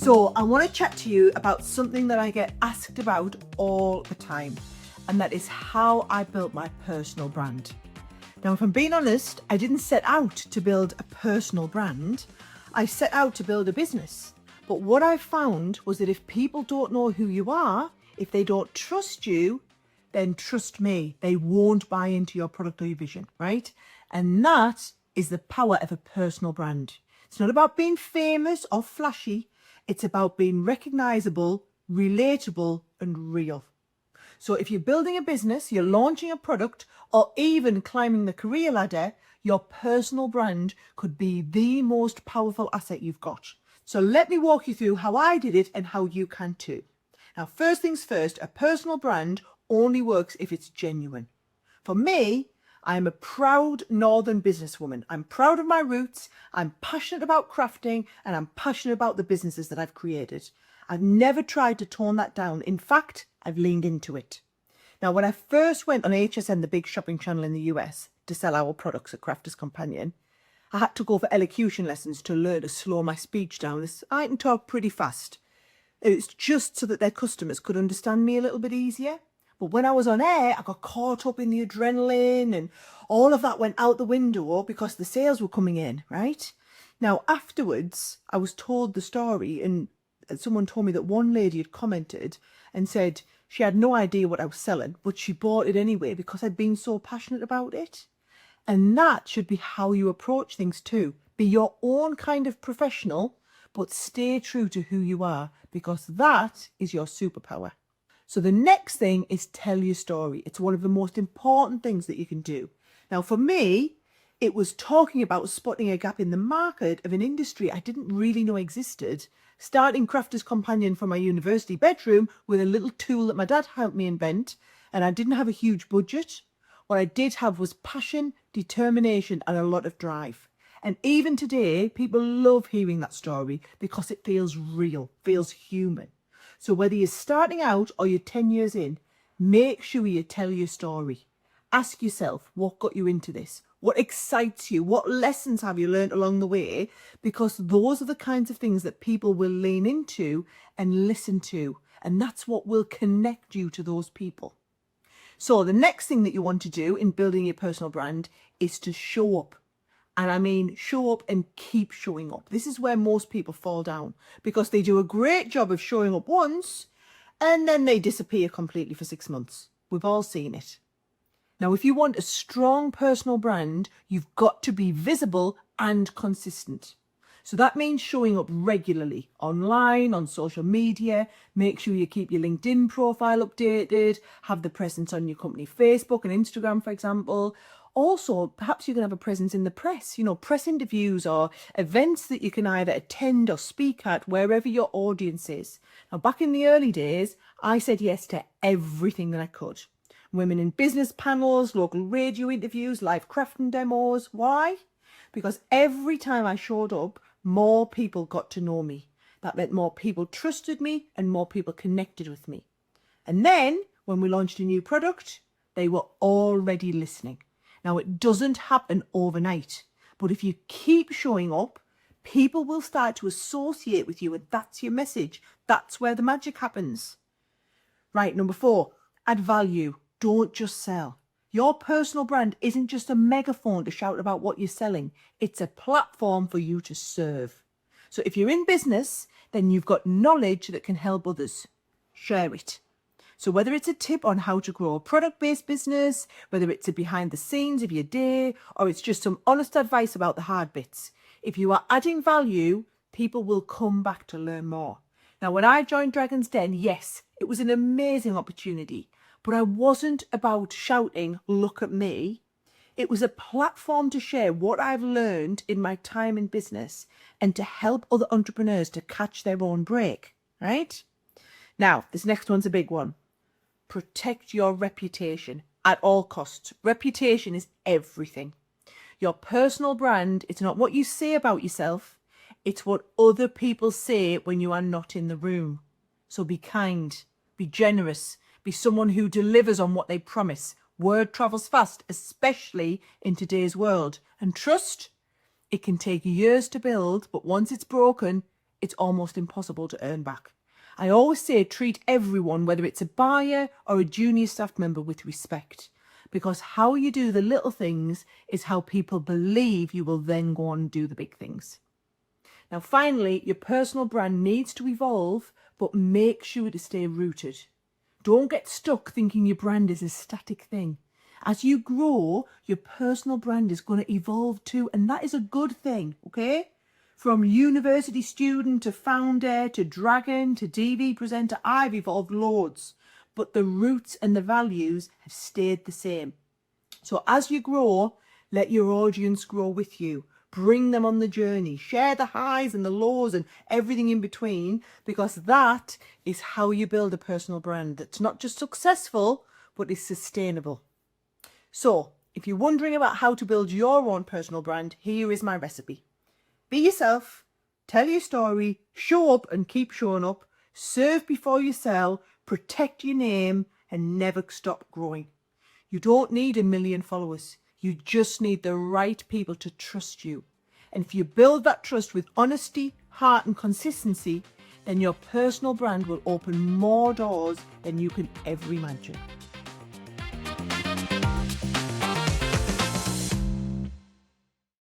So I want to chat to you about something that I get asked about all the time, and that is how I built my personal brand. Now, if I'm being honest, I didn't set out to build a personal brand. I set out to build a business. But what I found was that if people don't know who you are, if they don't trust you, then trust me, they won't buy into your product or your vision, right? And that is the power of a personal brand. It's not about being famous or flashy. It's about being recognizable, relatable, and real. So if you're building a business, you're launching a product, or even climbing the career ladder, your personal brand could be the most powerful asset you've got. So let me walk you through how I did it and how you can too. Now, first things first, a personal brand only works if it's genuine. For me, I am a proud northern businesswoman. I'm proud of my roots, I'm passionate about crafting, and I'm passionate about the businesses that I've created. I've never tried to tone that down. In fact, I've leaned into it. Now, when I first went on HSN, the big shopping channel in the US, to sell our products at Crafters Companion, I had to go for elocution lessons to learn to slow my speech down. I can talk pretty fast. It's just so that their customers could understand me a little bit easier. But when I was on air, I got caught up in the adrenaline and all of that went out the window because the sales were coming in, right? Now, afterwards, I was told the story and someone told me that one lady had commented and said she had no idea what I was selling, but she bought it anyway because I'd been so passionate about it. And that should be how you approach things too. Be your own kind of professional, but stay true to who you are, because that is your superpower. So the next thing is tell your story. It's one of the most important things that you can do. Now, for me, it was talking about spotting a gap in the market of an industry I didn't really know existed, starting Crafters Companion from my university bedroom with a little tool that my dad helped me invent, and I didn't have a huge budget. What I did have was passion, determination, and a lot of drive. And even today, people love hearing that story because it feels real, feels human. So whether you're starting out or you're 10 years in, make sure you tell your story. Ask yourself, what got you into this? What excites you? What lessons have you learned along the way? Because those are the kinds of things that people will lean into and listen to. And that's what will connect you to those people. So the next thing that you want to do in building your personal brand is to show up. And I mean, show up and keep showing up. This is where most people fall down because they do a great job of showing up once and then they disappear completely for 6 months. We've all seen it. Now, if you want a strong personal brand, you've got to be visible and consistent. So that means showing up regularly online, on social media. Make sure you keep your LinkedIn profile updated, have the presence on your company Facebook and Instagram, for example. Also, perhaps you can have a presence in the press, press interviews or events that you can either attend or speak at wherever your audience is. Now, back in the early days, I said yes to everything that I could. Women in business panels, local radio interviews, live crafting demos. Why? Because every time I showed up, more people got to know me. That meant more people trusted me and more people connected with me. And then when we launched a new product, they were already listening. Now, it doesn't happen overnight, but if you keep showing up, people will start to associate with you, and that's your message. That's where the magic happens. Right, number 4, add value. Don't just sell. Your personal brand isn't just a megaphone to shout about what you're selling. It's a platform for you to serve. So if you're in business, then you've got knowledge that can help others. Share it. So whether it's a tip on how to grow a product-based business, whether it's a behind the scenes of your day, or it's just some honest advice about the hard bits, if you are adding value, people will come back to learn more. Now, when I joined Dragon's Den, yes, it was an amazing opportunity, but I wasn't about shouting, look at me. It was a platform to share what I've learned in my time in business and to help other entrepreneurs to catch their own break, right? Now, this next one's a big one. Protect your reputation at all costs. Reputation is everything. Your personal brand, it's not what you say about yourself, it's what other people say when you are not in the room. So be kind, be generous, be someone who delivers on what they promise. Word travels fast, especially in today's world. And trust, it can take years to build, but once it's broken, it's almost impossible to earn back. I always say treat everyone, whether it's a buyer or a junior staff member, with respect, because how you do the little things is how people believe you will then go on and do the big things. Now, finally, your personal brand needs to evolve, but make sure to stay rooted. Don't get stuck thinking your brand is a static thing. As you grow, your personal brand is going to evolve too, and that is a good thing, okay? From university student to founder to dragon to TV presenter, I've evolved loads, but the roots and the values have stayed the same. So as you grow, let your audience grow with you. Bring them on the journey. Share the highs and the lows and everything in between, because that is how you build a personal brand that's not just successful, but is sustainable. So, if you're wondering about how to build your own personal brand, here is my recipe. Be yourself, tell your story, show up and keep showing up, serve before you sell, protect your name, and never stop growing. You don't need 1 million followers. You just need the right people to trust you. And if you build that trust with honesty, heart, and consistency, then your personal brand will open more doors than you can ever imagine.